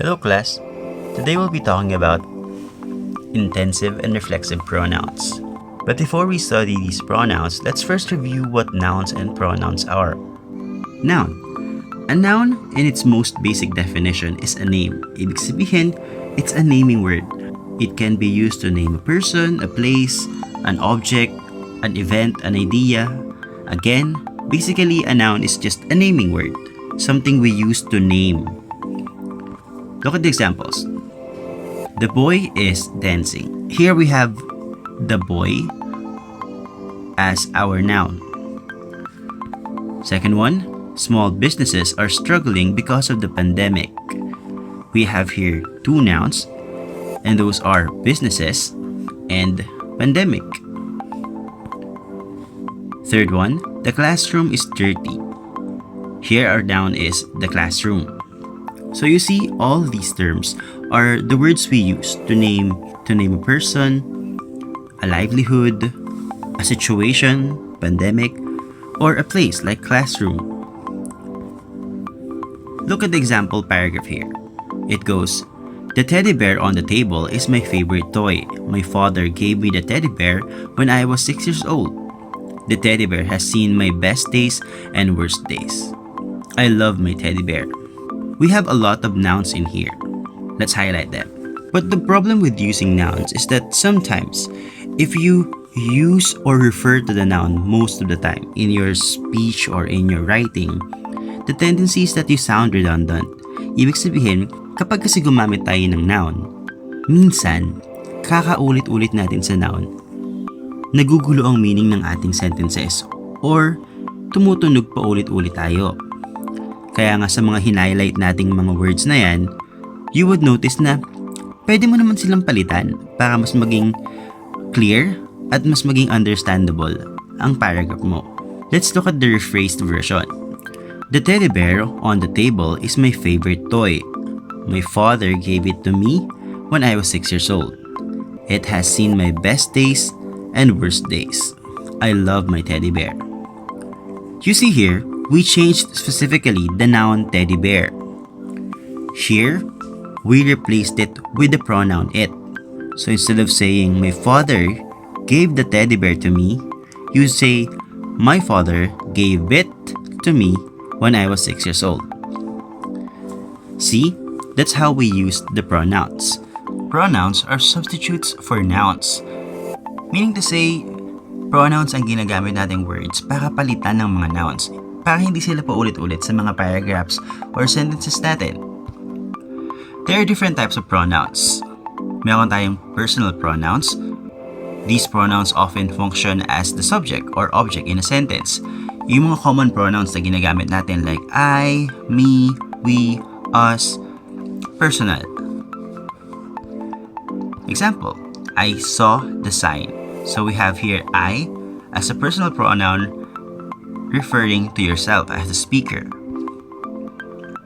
Hello class! Today we'll be talking about intensive and reflexive pronouns. But before we study these pronouns, let's first review what nouns and pronouns are. Noun. A noun, in its most basic definition, is a name. Ibig sabihin, it's a naming word. It can be used to name a person, a place, an object, an event, an idea. Again, basically a noun is just a naming word, something we use to name. Look at the examples. The boy is dancing. Here we have the boy as our noun. Second one, small businesses are struggling because of the pandemic. We have here two nouns, and those are businesses and pandemic. Third one, the classroom is dirty. Here our noun is the classroom. So you see, all these terms are the words we use to name a person, a livelihood, a situation, pandemic, or a place like classroom. Look at the example paragraph here. It goes, "The teddy bear on the table is my favorite toy. My father gave me the teddy bear when I was 6 years old. The teddy bear has seen my best days and worst days. I love my teddy bear." We have a lot of nouns in here. Let's highlight them. But the problem with using nouns is that sometimes, if you use or refer to the noun most of the time in your speech or in your writing, the tendency is that you sound redundant. Ibig sabihin, kapag kasi gumamit tayo ng noun, minsan, kakaulit-ulit natin sa noun, nagugulo ang meaning ng ating sentences or tumutunog pa ulit-ulit tayo. Kaya nga sa mga hinighlight nating mga words na yan, you would notice na pwede mo naman silang palitan para mas maging clear at mas maging understandable ang paragraph mo. Let's look at the rephrased version. The teddy bear on the table is my favorite toy. My father gave it to me when I was 6 years old. It has seen my best days and worst days. I love my teddy bear. You see here, we changed specifically the noun teddy bear. Here, we replaced it with the pronoun it. So instead of saying my father gave the teddy bear to me, you say my father gave it to me when I was 6 years old. See, that's how we used the pronouns. Pronouns are substitutes for nouns. Meaning to say, pronouns ang ginagamit nating words para palitan ng mga nouns, para hindi sila paulit-ulit sa mga paragraphs or sentences natin. There are different types of pronouns. Meron tayong personal pronouns. These pronouns often function as the subject or object in a sentence. Yung mga common pronouns na ginagamit natin like I, me, we, us, personal. Example, I saw the sign. So we have here I as a personal pronoun referring to yourself as the speaker.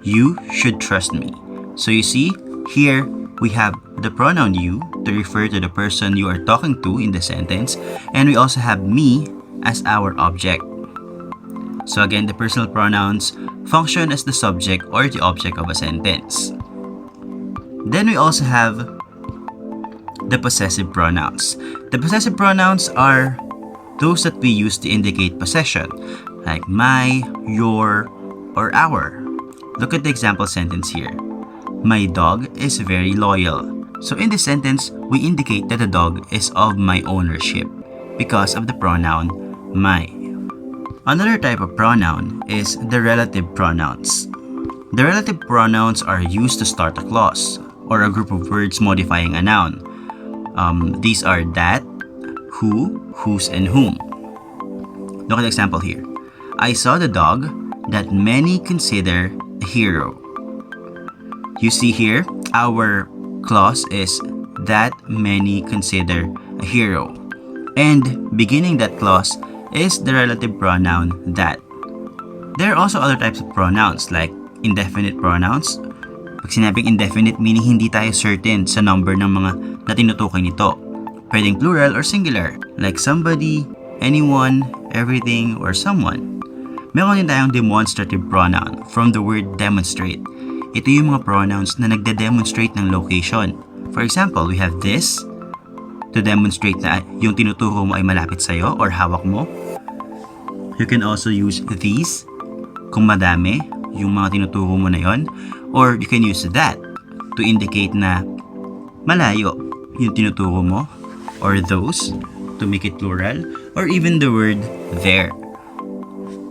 You should trust me. So you see, here we have the pronoun you to refer to the person you are talking to in the sentence, and we also have me as our object. So again, the personal pronouns function as the subject or the object of a sentence. Then we also have the possessive pronouns. The possessive pronouns are those that we use to indicate possession, like my, your, or our. Look at the example sentence here. My dog is very loyal. So in this sentence, we indicate that the dog is of my ownership because of the pronoun my. Another type of pronoun is the relative pronouns. The relative pronouns are used to start a clause or a group of words modifying a noun. These are that, who, whose, and whom. Look at the example here. I saw the dog that many consider a hero. You see here, our clause is that many consider a hero. And beginning that clause is the relative pronoun that. There are also other types of pronouns like indefinite pronouns. Pag sinabing indefinite, meaning hindi tayo certain sa number ng mga na tinutukoy nito. Pwedeng plural or singular, like somebody, anyone, everything, or someone. Meron din tayong demonstrative pronoun from the word demonstrate. ito yung mga pronouns na nagde-demonstrate ng location. For example, we have this to demonstrate na yung tinuturo mo ay malapit sa'yo or hawak mo. You can also use these kung madami yung mga tinuturo mo na yon, or you can use that to indicate na malayo yung tinuturo mo, or those to make it plural, or even the word there.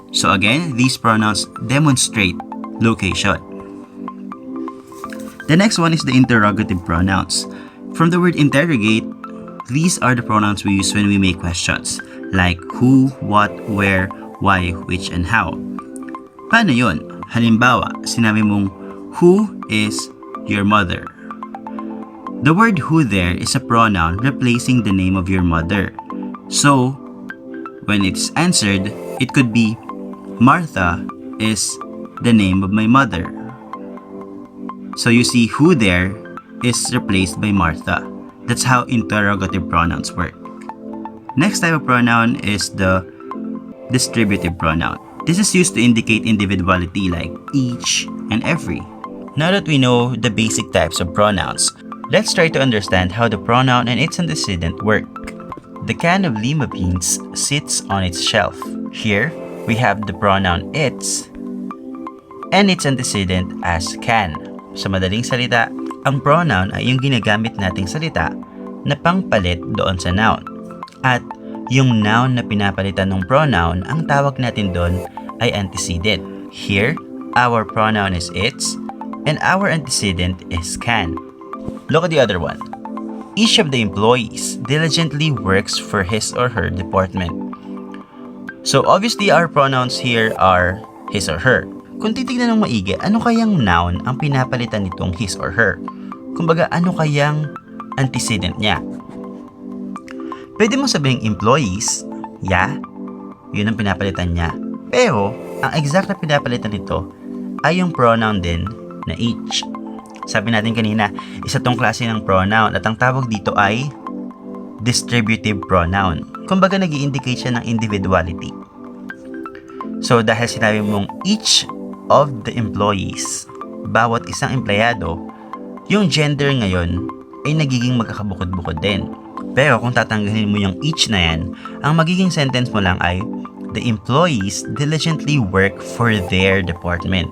So again, these pronouns demonstrate location. The next one is the interrogative pronouns. From the word interrogate, these are the pronouns we use when we make questions, like who, what, where, why, which, and how. Paano yun? Halimbawa, sinabi mong, who is your mother? The word who there is a pronoun replacing the name of your mother. So, when it's answered, it could be, Martha is the name of my mother. So you see, who there is replaced by Martha. That's how interrogative pronouns work. Next type of pronoun is the distributive pronoun. This is used to indicate individuality like each and every. Now that we know the basic types of pronouns, let's try to understand how the pronoun and its antecedent work. The can of lima beans sits on its shelf. Here, we have the pronoun its and its antecedent as can. Sa madaling salita, ang pronoun ay yung ginagamit nating salita na pangpalit doon sa noun. At yung noun na pinapalitan ng pronoun, ang tawag natin doon ay antecedent. Here, our pronoun is its and our antecedent is can. Look at the other one. Each of the employees diligently works for his or her department. So obviously, our pronouns here are his or her. Kung titignan ng maigi, ano kayang noun ang pinapalitan nitong his or her? Kumbaga, ano kayang antecedent niya? Pwede mo sabihing employees, yeah, yun ang pinapalitan niya. Pero, ang exact na pinapalitan nito ay yung pronoun din na each. Sabi natin kanina, isa tong klase ng pronoun at ang tawag dito ay distributive pronoun. Kumbaga, nag-i-indicate siya ng individuality. So, dahil sinabi mong each of the employees, bawat isang empleyado, yung gender ngayon ay nagiging magkakabukod-bukod din. Pero kung tatanggalin mo yung each na yan, ang magiging sentence mo lang ay the employees diligently work for their department.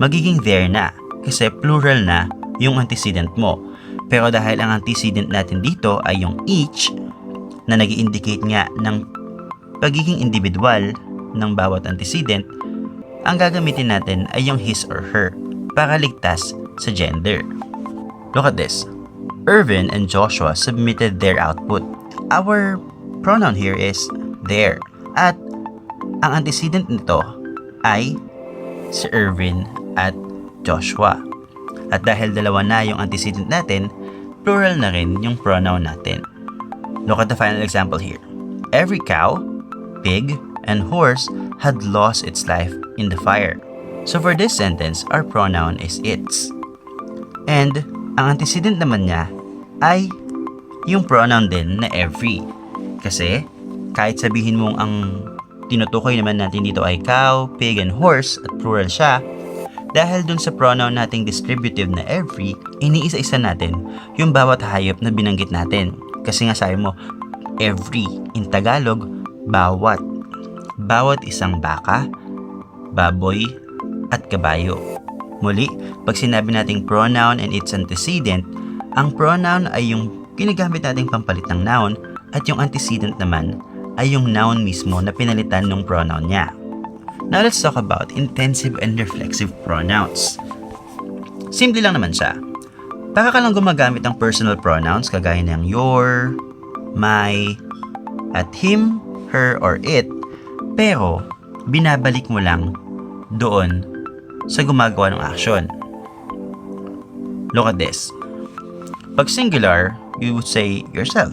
Magiging there na kasi plural na yung antecedent mo. Pero dahil ang antecedent natin dito ay yung each na nag-i-indicate nga ng pagiging individual ng bawat antecedent, ang gagamitin natin ay yung his or her para ligtas sa gender. Look at this. Irvin and Joshua submitted their output. Our pronoun here is their. At ang antecedent nito ay si Irvin at Joshua. At dahil dalawa na yung antecedent natin, plural na rin yung pronoun natin. Look at the final example here. Every cow, pig, and horse had lost its life in the fire. So for this sentence, our pronoun is its. And ang antecedent naman niya ay yung pronoun din na every. Kasi kahit sabihin mong ang tinutukoy naman natin dito ay cow, pig, and horse at plural siya, dahil dun sa pronoun nating distributive na every, iniisa-isa natin yung bawat hayop na binanggit natin. Kasi nga sabi mo, every, in Tagalog, bawat. Bawat isang baka, baboy, at kabayo. Muli, pag sinabi nating pronoun and its antecedent, ang pronoun ay yung ginagamit nating pampalit ng noun at yung antecedent naman ay yung noun mismo na pinalitan ng pronoun niya. Now let's talk about intensive and reflexive pronouns. Simple lang naman siya. Baka ka lang gumagamit ng personal pronouns kagaya ng your, my, at him, her, or it, pero binabalik mo lang doon sa gumagawa ng action. Look at this. Pag singular, you would say yourself.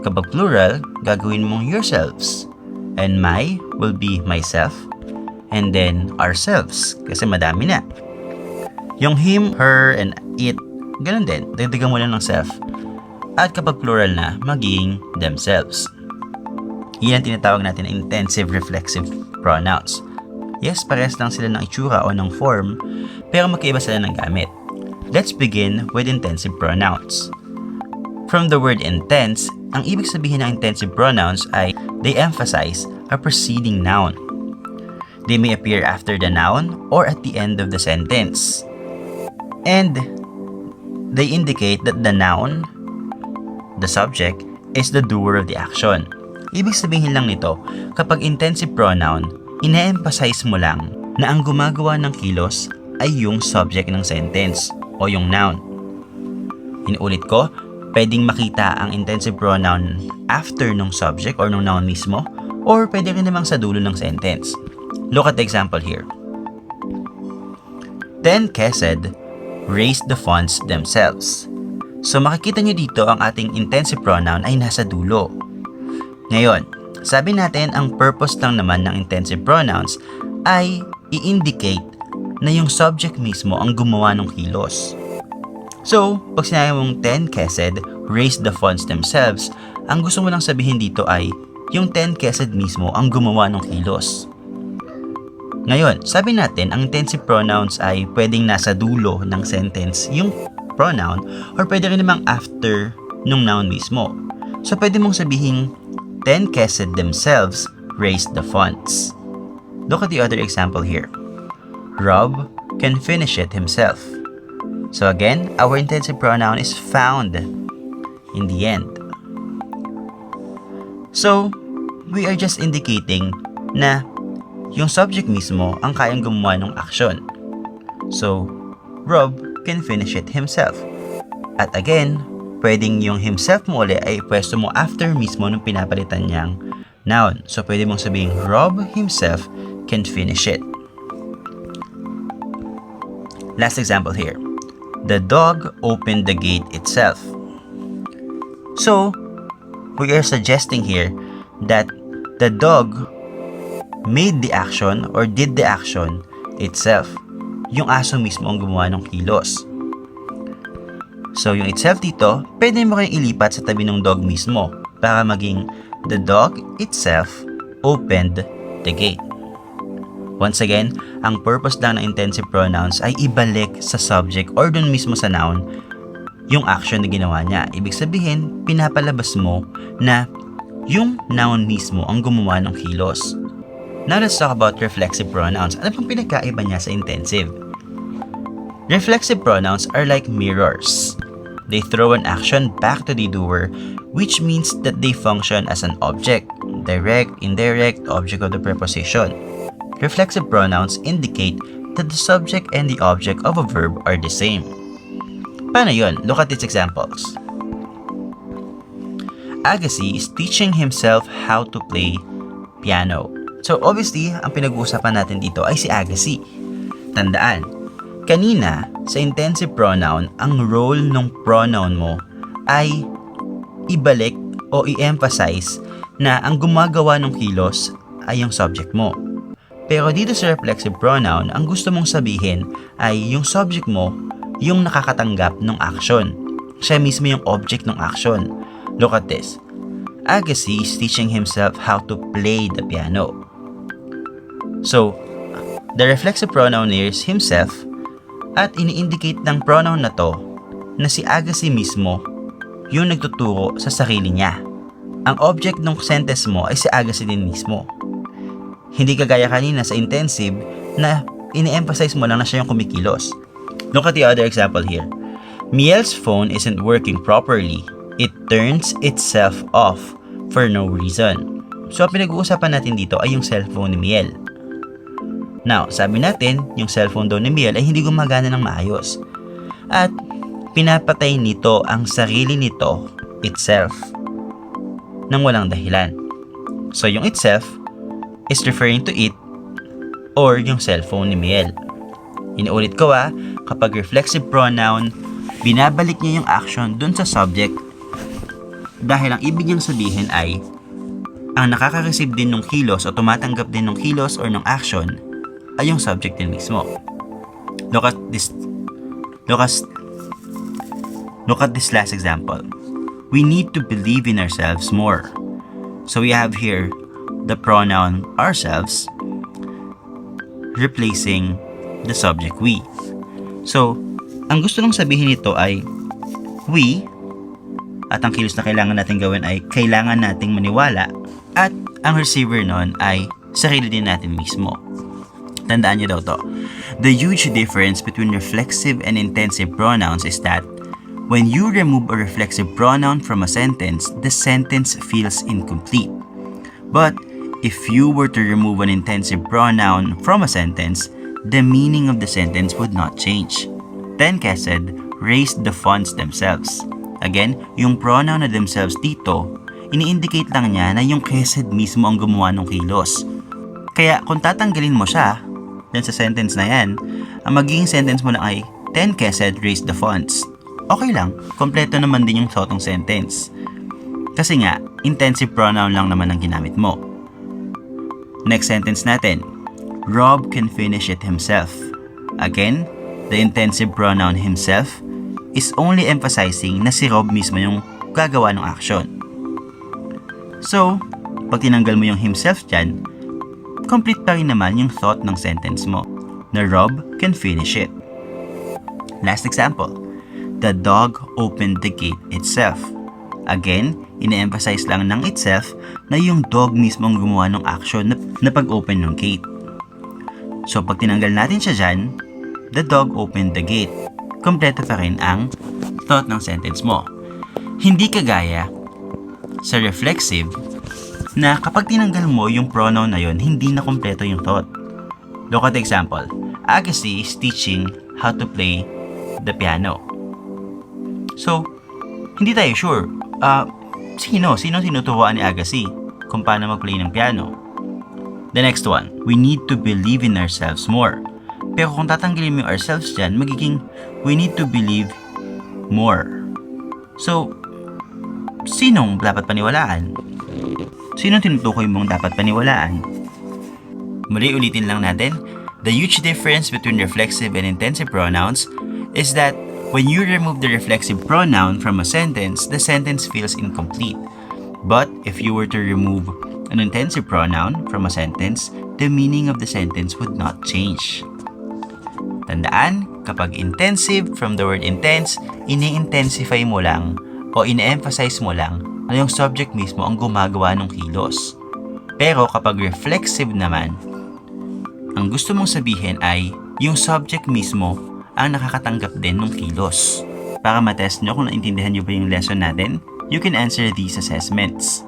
Kapag plural, gagawin mong yourselves. And my will be myself. And then ourselves, kasi madami na. Yung him, her, and it, ganun din. Dagdagan mo lang ng self. At kapag plural na, magiging themselves. Yan ang tinatawag natin na intensive reflexive pronouns. Yes, parehas lang sila ng itsura o ng form, pero magkaiba sila ng gamit. Let's begin with intensive pronouns. From the word intense, ang ibig sabihin ng intensive pronouns ay they emphasize a preceding noun. They may appear after the noun or at the end of the sentence. And they indicate that the noun, the subject, is the doer of the action. Ibig sabihin lang nito, kapag intensive pronoun, ine-emphasize mo lang na ang gumagawa ng kilos ay yung subject ng sentence o yung noun. Inuulit ko, pwedeng makita ang intensive pronoun after nung subject or nung noun mismo, or pwede rin namang sa dulo ng sentence. Look at the example here. 10 Kesed raised the funds themselves. So makikita nyo dito ang ating intensive pronoun ay nasa dulo. Ngayon, sabi natin ang purpose lang naman ng intensive pronouns ay i-indicate na yung subject mismo ang gumawa ng kilos. So, pag sinabi mong 10 Kesed raised the funds themselves, ang gusto mo lang sabihin dito ay yung 10 Kesed mismo ang gumawa ng kilos. Ngayon, sabi natin, ang intensive pronouns ay pwedeng nasa dulo ng sentence yung pronoun or pwede rin namang after nung noun mismo. So, pwede mong sabihin 10 Kesed themselves raised the funds. Look at the other example here. Rob can finish it himself. So again, our intensive pronoun is found in the end. So, we are just indicating na yung subject mismo ang kayang gumawa ng action. So, Rob can finish it himself. At again, pwedeng yung himself mo ulit ay pwesto mo after mismo nung pinapalitan niyang noun. So, pwede mong sabihin, Rob himself can finish it. Last example here. The dog opened the gate itself. So, we are suggesting here that the dog made the action or did the action itself. Yung aso mismo ang gumawa ng kilos. So, yung itself dito, pwede mo rin ilipat sa tabi ng dog mismo para maging the dog itself opened the gate. Once again, ang purpose lang ng intensive pronouns ay ibalik sa subject or dun mismo sa noun yung action na ginawa niya. Ibig sabihin, pinapalabas mo na yung noun mismo ang gumawa ng kilos. Now let's talk about reflexive pronouns. Ano pang pinagkaiba niya sa intensive? Reflexive pronouns are like mirrors. They throw an action back to the doer, which means that they function as an object, direct, indirect, object of the preposition. Reflexive pronouns indicate that the subject and the object of a verb are the same. Paano yun? Look at these examples. Agassi is teaching himself how to play piano. So obviously, ang pinag-uusapan natin dito ay si Agassi. Tandaan, kanina sa intensive pronoun, ang role ng pronoun mo ay ibalik o i-emphasize na ang gumagawa ng kilos ay yung subject mo. Pero dito sa reflexive pronoun, ang gusto mong sabihin ay yung subject mo yung nakakatanggap ng action. Siya mismo yung object ng action. Look at this. Agassi is teaching himself how to play the piano. So, the reflexive pronoun here is himself at ini-indicate ng pronoun na to na si Agassi mismo yung nagtuturo sa sarili niya. Ang object ng sentence mo ay si Agassi din mismo. Hindi kagaya kanina sa intensive na ini-emphasize mo lang na siya yung kumikilos. Look at the other example here. Miel's phone isn't working properly. It turns itself off for no reason. So, ang pinag-uusapan natin dito ay yung cellphone ni Miel. Now, sabi natin, yung cellphone daw ni Miel ay hindi gumagana ng maayos. At pinapatay nito ang sarili nito, itself, nang walang dahilan. So, yung itself is referring to it or yung cellphone ni Miel. Inuulit ko kapag reflexive pronoun, binabalik niya yung action dun sa subject dahil ang ibig niyang sabihin ay ang nakaka-receive din ng kilos o tumatanggap din ng kilos or ng action ay yung subject din mismo. Look at this last example. We need to believe in ourselves more. So we have here the pronoun ourselves replacing the subject we. So, ang gusto nung sabihin nito ay we, at ang kilos na kailangan natin gawin ay kailangan nating maniwala, at ang receiver nun ay sarili din natin mismo. Tandaan nyo daw to. The huge difference between reflexive and intensive pronouns is that when you remove a reflexive pronoun from a sentence, the sentence feels incomplete. But if you were to remove an intensive pronoun from a sentence, the meaning of the sentence would not change. Kesed raised the fonts themselves. Again, yung pronoun na themselves dito, ini-indicate lang niya na yung kesed mismo ang gumawa ng kilos. Kaya kung tatanggalin mo siya dyan sa sentence na yan, ang magiging sentence mo lang ay 10 kesed raised the fonts. Okay lang, kompleto naman din yung thought ng sentence. Kasi nga, intensive pronoun lang naman ang ginamit mo. Next sentence natin, Rob can finish it himself. Again, the intensive pronoun himself is only emphasizing na si Rob mismo yung gagawa ng action. So, pag tinanggal mo yung himself dyan, complete pa rin naman yung thought ng sentence mo, na Rob can finish it. Last example, the dog opened the gate itself. Again, ine-emphasize lang ng itself na yung dog mismo ang gumawa ng action na pag-open ng gate. So, pag tinanggal natin siya dyan, the dog opened the gate. Kompleto pa rin ang thought ng sentence mo. Hindi kagaya sa reflexive na kapag tinanggal mo yung pronoun na yon, hindi na kompleto yung thought. Look at the example. Agassi is teaching how to play the piano. So, hindi tayo sure. Sino tinuturuan ni Agassi kung paano mag-play ng piano? The next one, we need to believe in ourselves more. Pero kung tatanggalin mo yung ourselves dyan, magiging we need to believe more. So, sinong dapat paniwalaan? Sinong tinutukoy mong dapat paniwalaan? Muli ulitin lang natin, the huge difference between reflexive and intensive pronouns is that when you remove the reflexive pronoun from a sentence, the sentence feels incomplete. But if you were to remove an intensive pronoun from a sentence, the meaning of the sentence would not change. Tandaan, kapag intensive from the word intense, ini-intensify mo lang o ine-emphasize mo lang na yung subject mismo ang gumagawa ng kilos. Pero kapag reflexive naman, ang gusto mong sabihin ay yung subject mismo ang nakakatanggap din ng kilos. Para matest nyo kung naintindihan nyo ba yung lesson natin, you can answer these assessments.